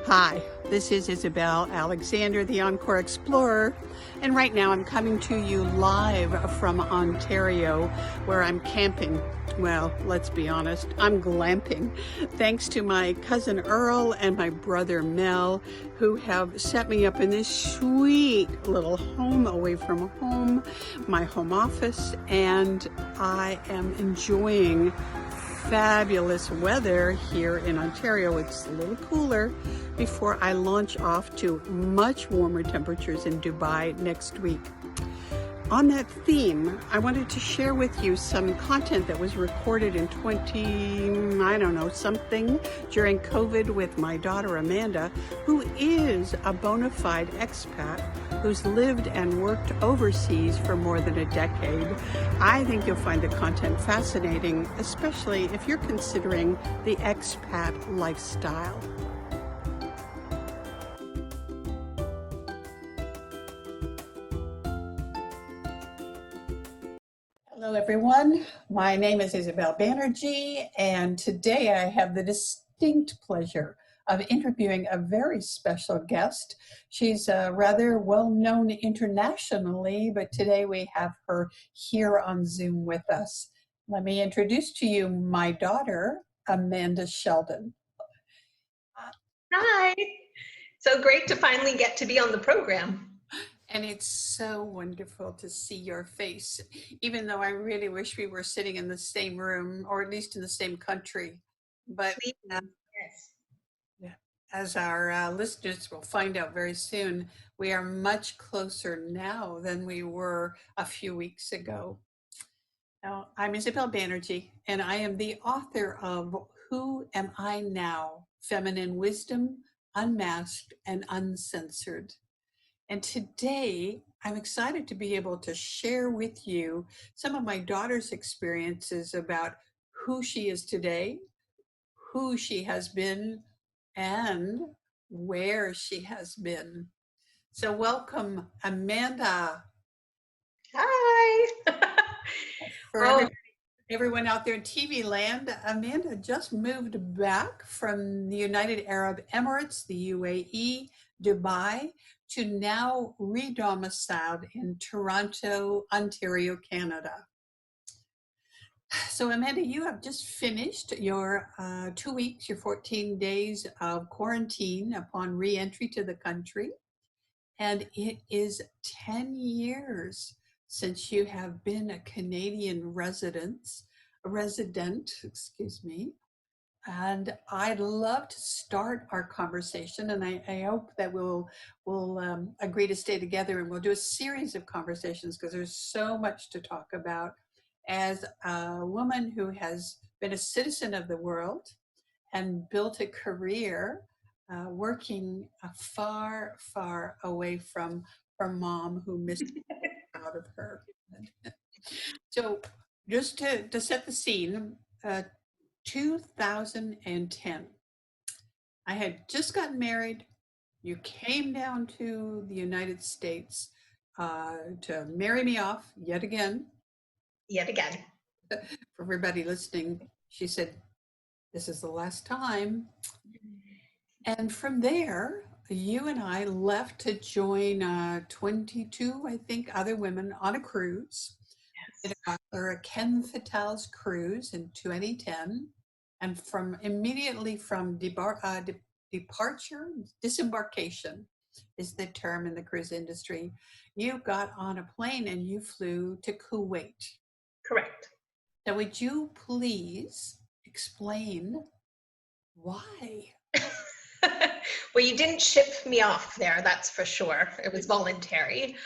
Hi, this is Isabel Alexander, the Encore Explorer, and right now I'm coming to you live from Ontario, where I'm camping. Well, let's be honest, I'm glamping, thanks to my cousin Earl and my brother Mel, who have set me up in this sweet little home away from home, my home office, and I am enjoying fabulous weather here in Ontario. It's a little cooler before I launch off to much warmer temperatures in Dubai next week. On that theme, I wanted to share with you some content that was recorded in something during COVID with my daughter Amanda, who is a bona fide expat who's lived and worked overseas for more than a decade. I think you'll find the content fascinating, especially if you're considering the expat lifestyle. Hello everyone, my name is Isabel Banerjee, and today I have the distinct pleasure of interviewing a very special guest. She's rather well known internationally, but today we have her here on Zoom with us. Let me introduce to you my daughter, Amanda Sheldon. Hi, so great to finally get to be on the program. And it's so wonderful to see your face, even though I really wish we were sitting in the same room, or at least in the same country. But Yes. as our listeners will find out very soon, we are much closer now than we were a few weeks ago. Now, I'm Isabel Banerjee, and I am the author of Who Am I Now? Feminine Wisdom, Unmasked and Uncensored. And today, I'm excited to be able to share with you some of my daughter's experiences about who she is today, who she has been, and where she has been. So welcome, Amanda. Hi. For everyone out there in TV land, Amanda just moved back from the United Arab Emirates, the UAE, Dubai, to now re-domiciled in Toronto, Ontario, Canada. So Amanda, you have just finished your 2 weeks, your 14 days of quarantine upon re-entry to the country. And it is 10 years since you have been a Canadian resident, excuse me. And I'd love to start our conversation, and I hope that we'll agree to stay together, and we'll do a series of conversations because there's so much to talk about as a woman who has been a citizen of the world and built a career working far, far away from her mom, who missed out of her. So just to set the scene, 2010. I had just gotten married. You came down to the United States to marry me off yet again. Yet again. For everybody listening, she said, "This is the last time." And from there, you and I left to join 22, I think, other women on a cruise. Yes. A Ken Fattal's cruise in 2010, and immediately from disembarkation is the term in the cruise industry, you got on a plane and you flew to Kuwait. Correct. So would you please explain why? Well, you didn't ship me off there, that's for sure. It was voluntary.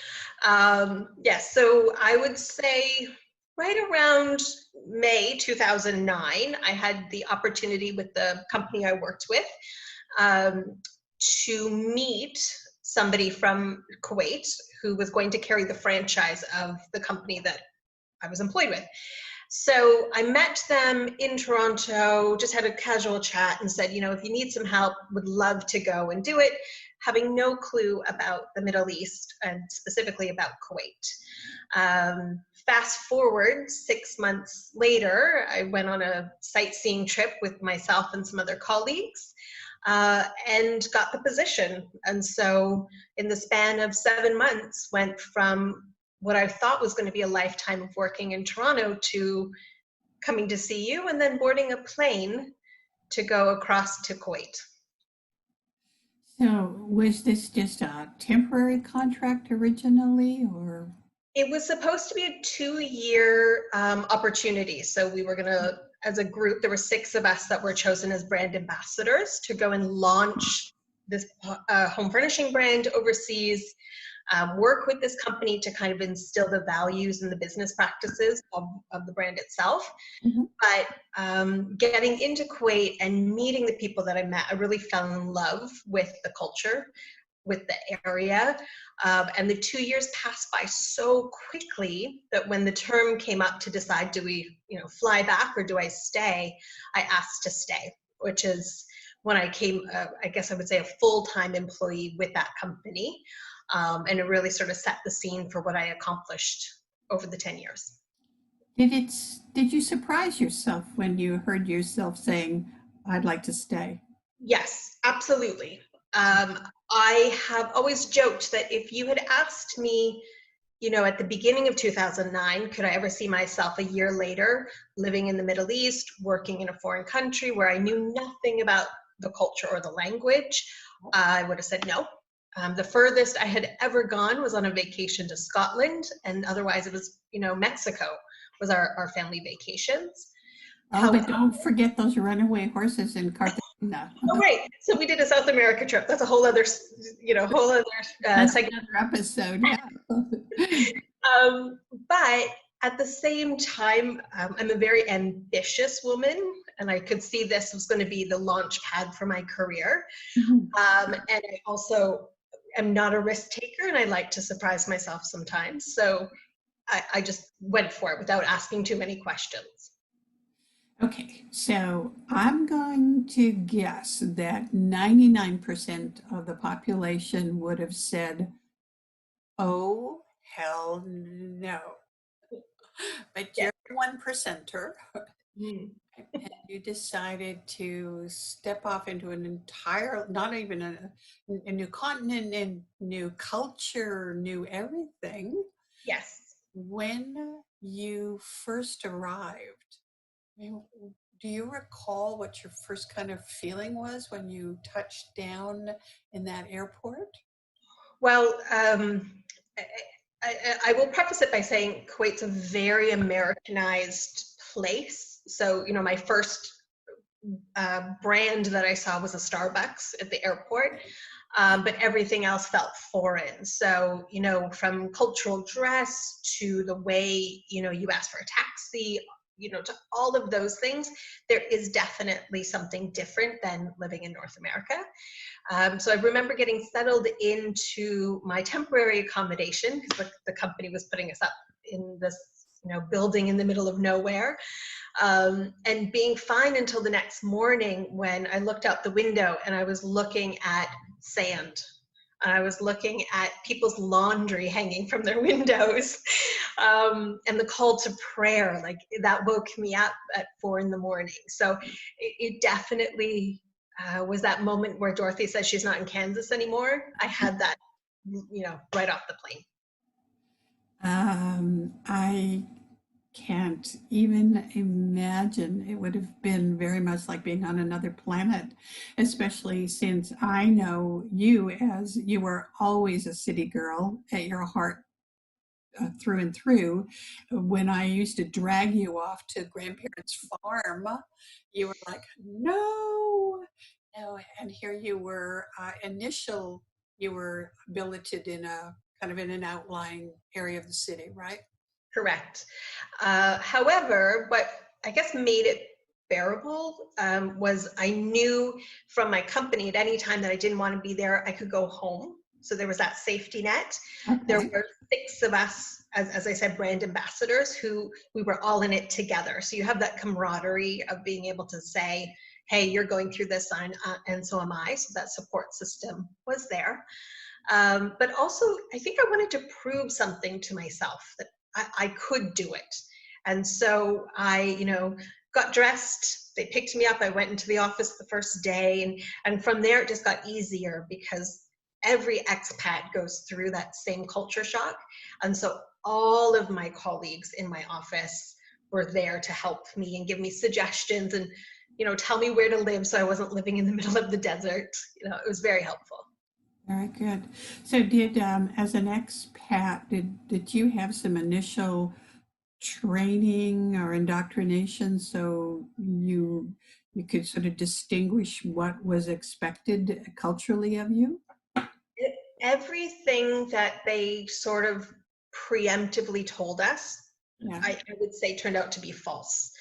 Yes, so I would say right around May 2009, I had the opportunity with the company I worked with to meet somebody from Kuwait who was going to carry the franchise of the company that I was employed with. So I met them in Toronto, just had a casual chat and said, you know, if you need some help, would love to go and do it. having no clue about the Middle East and specifically about Kuwait. Fast forward 6 months later, I went on a sightseeing trip with myself and some other colleagues, and got the position. And so in the span of 7 months, went from what I thought was going to be a lifetime of working in Toronto to coming to see you and then boarding a plane to go across to Kuwait. So was this just a temporary contract originally, or? It was supposed to be a 2-year opportunity. So we were going to, as a group, there were 6 of us that were chosen as brand ambassadors to go and launch this home furnishing brand overseas, work with this company to kind of instill the values and the business practices of the brand itself. Mm-hmm. But getting into Kuwait and meeting the people that I met, I really fell in love with the culture, with the area. And the 2 years passed by so quickly that when the term came up to decide, do we, fly back or do I stay? I asked to stay, which is when I came, I guess I would say, a full-time employee with that company. And it really sort of set the scene for what I accomplished over the 10 years. Did you surprise yourself when you heard yourself saying, I'd like to stay? Yes, absolutely. I have always joked that if you had asked me, at the beginning of 2009, could I ever see myself a year later living in the Middle East, working in a foreign country where I knew nothing about the culture or the language, I would have said no. The furthest I had ever gone was on a vacation to Scotland, and otherwise it was, Mexico was our family vacations. Oh, but don't forget those runaway horses in Cartagena. Oh, right. So we did a South America trip. That's a whole other, That's segment. another episode. Yeah. But at the same time, I'm a very ambitious woman, and I could see this was going to be the launch pad for my career. Mm-hmm. And I also am not a risk taker, and I like to surprise myself sometimes. So I just went for it without asking too many questions. Okay, so I'm going to guess that 99% of the population would have said, oh, hell no. But Yeah. you're one percenter, Mm. and you decided to step off into an entire, not even a new continent, and new culture, new everything. Yes. When you first arrived, do you recall what your first kind of feeling was when you touched down in that airport? Well, I will preface it by saying Kuwait's a very Americanized place. So, my first brand that I saw was a Starbucks at the airport, but everything else felt foreign. So, from cultural dress to the way, you ask for a taxi, to all of those things, there is definitely something different than living in North America. So I remember getting settled into my temporary accommodation because the company was putting us up in this, building in the middle of nowhere, and being fine until the next morning when I looked out the window and I was looking at sand. I was looking at people's laundry hanging from their windows, and the call to prayer, like that woke me up at 4 a.m. So it definitely was that moment where Dorothy says she's not in Kansas anymore. I had that, right off the plane. I can't even imagine. It would have been very much like being on another planet, especially since I know you as you were always a city girl at your heart, through and through. When I used to drag you off to grandparents' farm, you were like, no, no. And here you were, you were billeted in a kind of in an outlying area of the city, right? Correct. However, what I guess made it bearable was I knew from my company at any time that I didn't want to be there, I could go home. So there was that safety net. Okay. There were 6 of us, as I said, brand ambassadors who we were all in it together. So you have that camaraderie of being able to say, hey, you're going through this, and so am I. So that support system was there. But also, I think I wanted to prove something to myself that I could do it. And so I, got dressed, they picked me up, I went into the office the first day, and from there it just got easier because every expat goes through that same culture shock. And so all of my colleagues in my office were there to help me and give me suggestions and, tell me where to live so I wasn't living in the middle of the desert. It was very helpful. Very good. So as an expat, did you have some initial training or indoctrination so you could sort of distinguish what was expected culturally of you? Everything that they sort of preemptively told us, Yeah. I would say turned out to be false.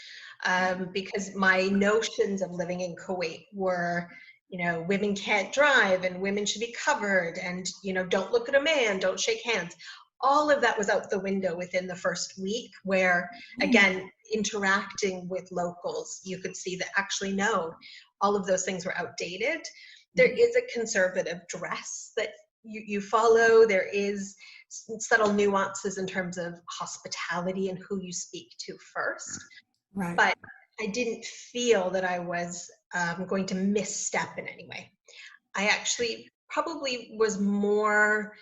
Because my notions of living in Kuwait were, women can't drive and women should be covered and, don't look at a man, don't shake hands. All of that was out the window within the first week where, again, interacting with locals, you could see that actually, no, all of those things were outdated. There is a conservative dress that you follow. There is subtle nuances in terms of hospitality and who you speak to first. Right. But I didn't feel that I was going to misstep in any way. I actually probably was more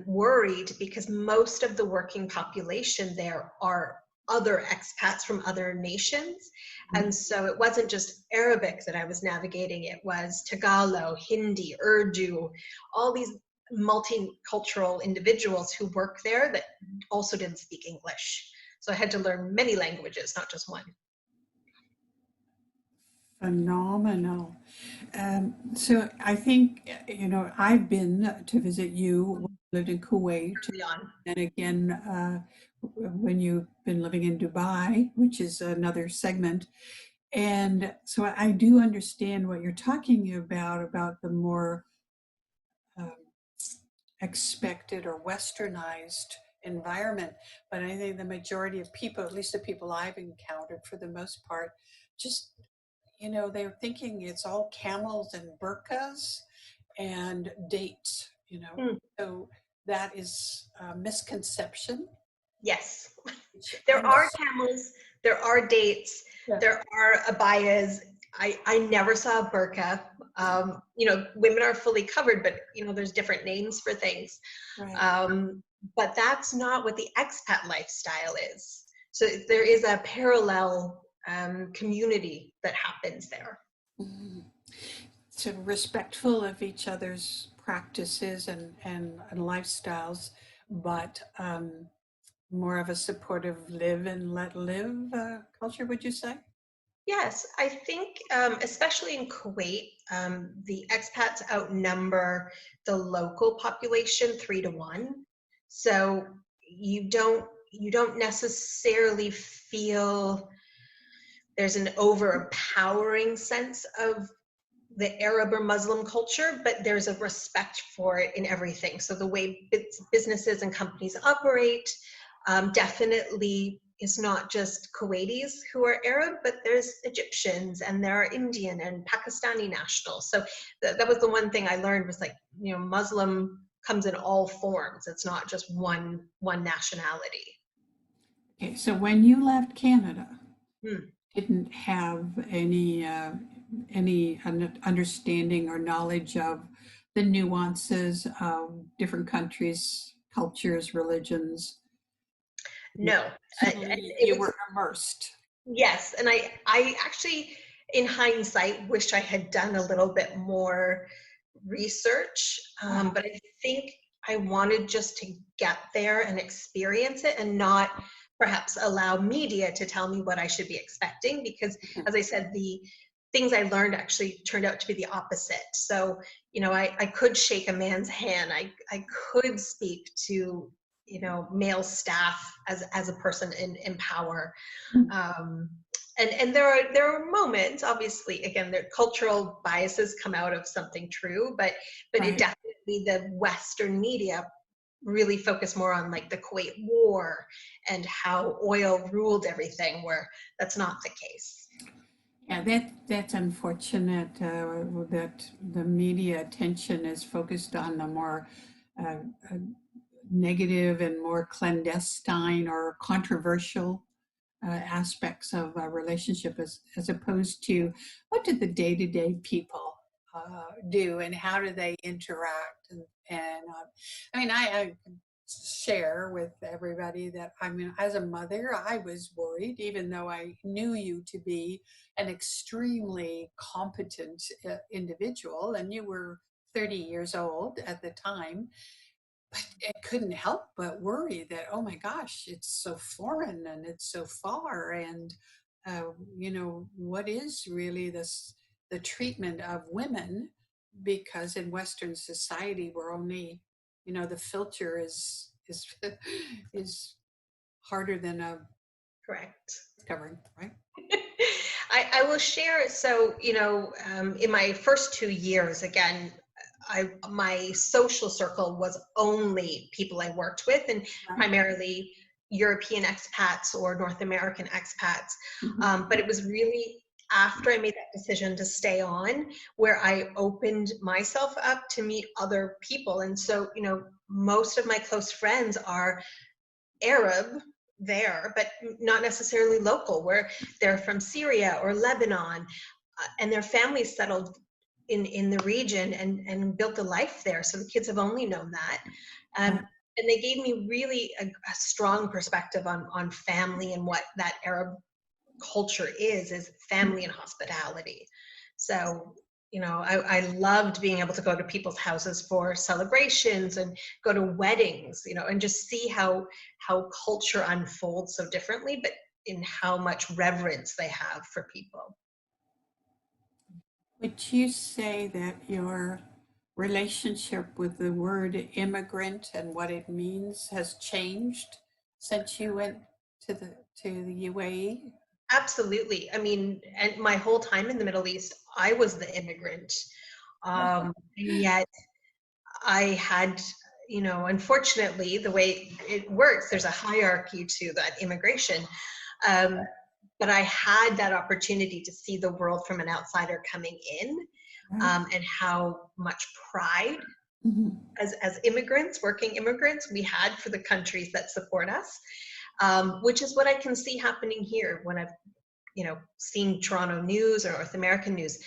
worried because most of the working population there are other expats from other nations. And so it wasn't just Arabic that I was navigating, it was Tagalog, Hindi, Urdu, all these multicultural individuals who work there that also didn't speak English. So I had to learn many languages, not just one. Phenomenal. So I think, I've been to visit you, lived in Kuwait, and again, when you've been living in Dubai, which is another segment. And so I do understand what you're talking about the more um, expected or westernized environment. But I think the majority of people, at least the people I've encountered for the most part, just, they're thinking it's all camels and burqas and dates, So that is a misconception. Yes. There are camels, there are dates, Yeah. there are abayas. I never saw a burqa. Women are fully covered, but there's different names for things. Right. But that's not what the expat lifestyle is. So there is a parallel community that happens there. So respectful of each other's practices and lifestyles, but more of a supportive live and let live culture, would you say? Yes, I think especially in Kuwait, the expats outnumber the local population 3-1. So you don't necessarily feel there's an overpowering sense of the Arab or Muslim culture, but there's a respect for it in everything. So the way businesses and companies operate definitely is not just Kuwaitis who are Arab, but there's Egyptians and there are Indian and Pakistani nationals. So that was the one thing I learned was Muslim comes in all forms. It's not just one nationality. Okay, so when you left Canada, didn't have any understanding or knowledge of the nuances of different countries, cultures, religions. No, you were immersed. Yes, and I actually, in hindsight, wish I had done a little bit more research, but I think I wanted just to get there and experience it and not perhaps allow media to tell me what I should be expecting, because as I said, the things I learned actually turned out to be the opposite. So, I could shake a man's hand, I could speak to male staff as a person in power. And there are moments, obviously, again, their cultural biases come out of something true, but Right. It definitely, the Western media really focus more on the Kuwait War and how oil ruled everything, where that's not the case. Yeah, that's unfortunate that the media attention is focused on the more uh, uh, negative and more clandestine or controversial aspects of a relationship as opposed to what do the day-to-day people do and how do they interact and I mean I share with everybody that I mean as a mother I was worried even though I knew you to be an extremely competent individual and you were 30 years old at the time but I couldn't help but worry that, oh my gosh, it's so foreign and it's so far. And, what is really the treatment of women? Because in Western society, we're only, the filter is, is harder than a Correct. covering, right? I will share. So, in my first 2 years, again, my social circle was only people I worked with, and Right. primarily European expats or North American expats. Mhm. But it was really after I made that decision to stay on where I opened myself up to meet other people. And so, most of my close friends are Arab there, but not necessarily local, where they're from Syria or Lebanon, and their families settled in the region and built a life there. So the kids have only known that. Right. And they gave me really a strong perspective on family and what that Arab culture is family and hospitality. So, I loved being able to go to people's houses for celebrations and go to weddings, and just see how culture unfolds so differently, but in how much reverence they have for people. Would you say that your relationship with the word immigrant and what it means has changed since you went to the UAE? Absolutely. I mean, and my whole time in the Middle East, I was the immigrant. And yet I had, unfortunately, the way it works, there's a hierarchy to that immigration. Um, but I had that opportunity to see the world from an outsider coming in, Right. and how much pride Mhm. as immigrants, working immigrants, we had for the countries that support us, which is what I can see happening here when I've seen Toronto news or North American news.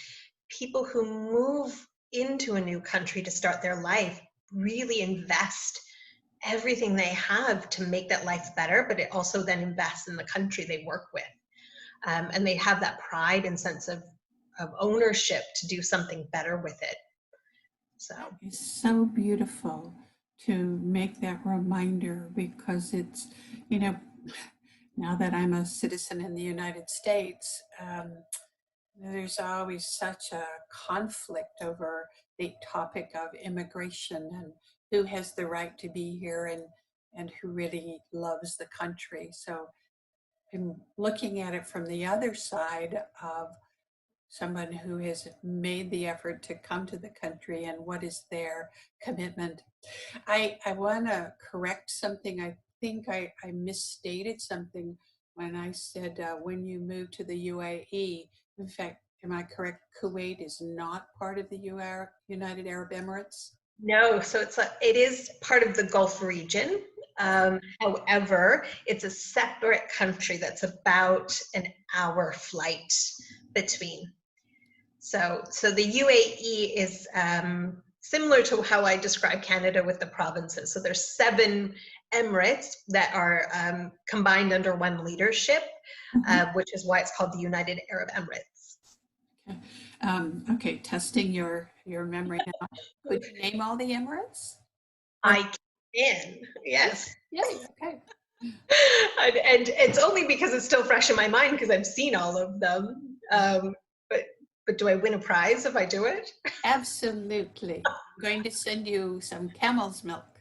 People who move into a new country to start their life really invest everything they have to make that life better, but it also then invests in the country they work with. And they have that pride and sense of ownership to do something better with it. So That is so beautiful to make that reminder because it's, you know, now that I'm a citizen in the United States, there's always such a conflict over the topic of immigration and who has the right to be here and who really loves the country. So I'm looking at it from the other side of someone who has made the effort to come to the country and what is their commitment. I want to correct something. I think I misstated something when I said when you move to the UAE. In fact, am I correct? Kuwait is not part of the United Arab Emirates. no, so it is part of the Gulf region. However, it's a separate country that's about an hour flight between. So the UAE is similar to how I describe Canada with the provinces. So there's 7 emirates that are combined under one leadership, Mhm. which is why it's called the United Arab Emirates. Okay. Okay, testing your memory now. Could you name all the Emirates? Or I can, yes. yay, okay. And it's only because it's still fresh in my mind because I've seen all of them. But do I win a prize if I do it? Absolutely. I'm going to send you some camel's milk.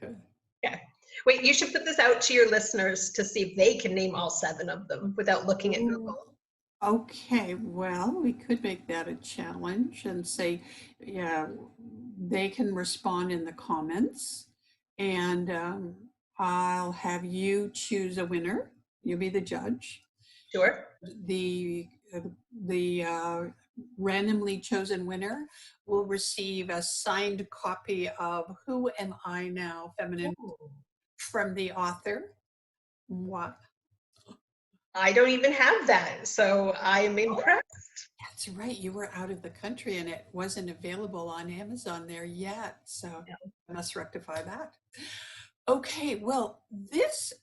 Yeah. Wait, you should put this out to your listeners to see if they can name all 7 of them without looking at Ooh, Google. okay, well, we could make that a challenge and say, yeah, they can respond in the comments, and I'll have you choose a winner. You'll be the judge. Sure. The the randomly chosen winner will receive a signed copy of Who Am I Now? Feminine Ooh. from the author. What? I don't even have that, so I'm impressed. That's right. You were out of the country and it wasn't available on Amazon there yet. So I must rectify that. Okay, well, this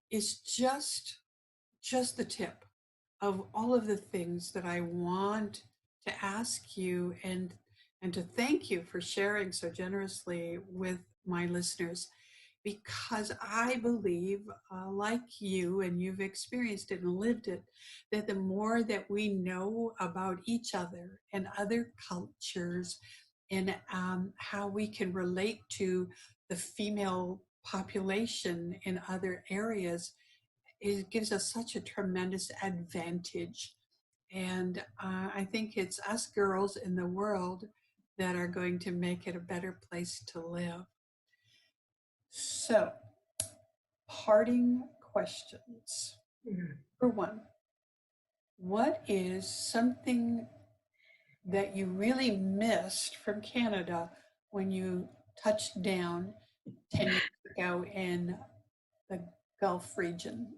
is just the tip of all of the things that I want to ask you and to thank you for sharing so generously with my listeners because I believe, like you, and you've experienced it and lived it, that the more that we know about each other and other cultures and how we can relate to the female population in other areas, it gives us such a tremendous advantage. And I think it's us girls in the world that are going to make it a better place to live. So, parting questions. Number one, what is something that you really missed from Canada when you touched down 10 years ago in the Gulf region?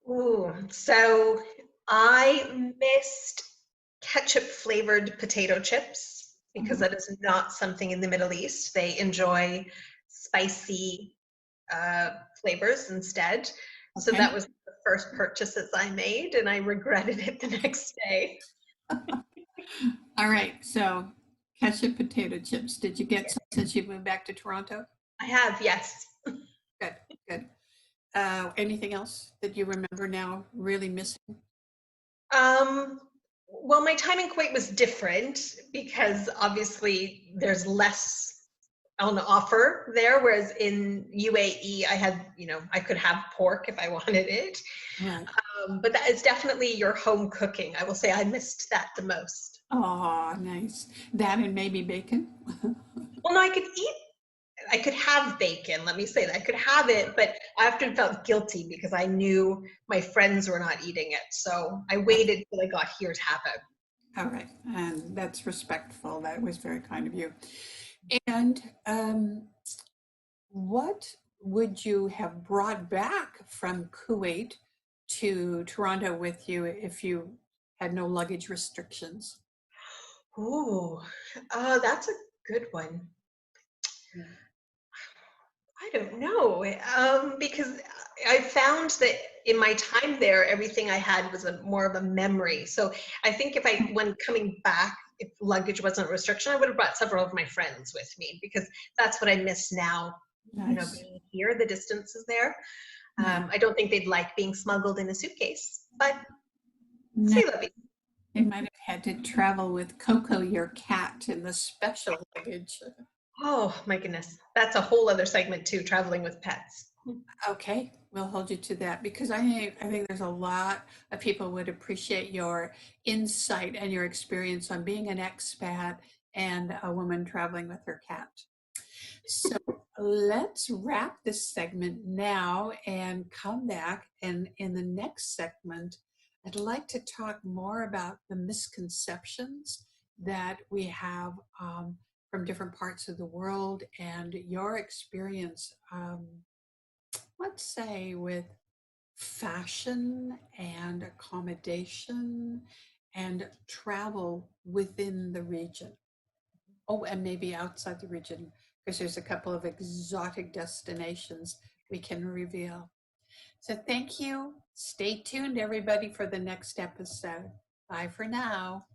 Ooh, so I missed ketchup flavored potato chips because that is not something in the Middle East. They enjoy spicy flavors instead. So Okay. that was the first purchases I made, and I regretted it the next day. All right. So, ketchup potato chips. Did you get some since you moved back to Toronto? I have, yes. Good, good. Anything else that you remember now really missing? Well, my time in Kuwait was different because obviously there's less on offer there, whereas in UAE, I had, I could have pork if I wanted it. Right. But that is definitely your home cooking. I will say I missed that the most. Oh, nice. That and maybe bacon. Well, no, I could have bacon. Let me say that I could have it, but I often felt guilty because I knew my friends were not eating it. So I waited till I got here to have it. All right. And that's respectful. That was very kind of you. And what would you have brought back from Kuwait to Toronto with you if you had no luggage restrictions? Ooh, that's a good one. I don't know, because I found that in my time there, everything I had was more of a memory. So I think when coming back, if luggage wasn't a restriction, I would have brought several of my friends with me because that's what I miss now. Nice. Being here, the distance is there. Yeah. I don't think they'd like being smuggled in a suitcase, but No, say la vie. they might have had to travel with Coco, your cat, in the special luggage. Oh my goodness, that's a whole other segment too, traveling with pets. Okay, we'll hold you to that because I think there's a lot of people would appreciate your insight and your experience on being an expat and a woman traveling with her cat. So let's wrap this segment now and come back. And in the next segment, I'd like to talk more about the misconceptions that we have from different parts of the world and your experience. Let's say with fashion and accommodation and travel within the region. Oh, and maybe outside the region, because there's a couple of exotic destinations we can reveal. So thank you. Stay tuned, everybody, for the next episode. Bye for now.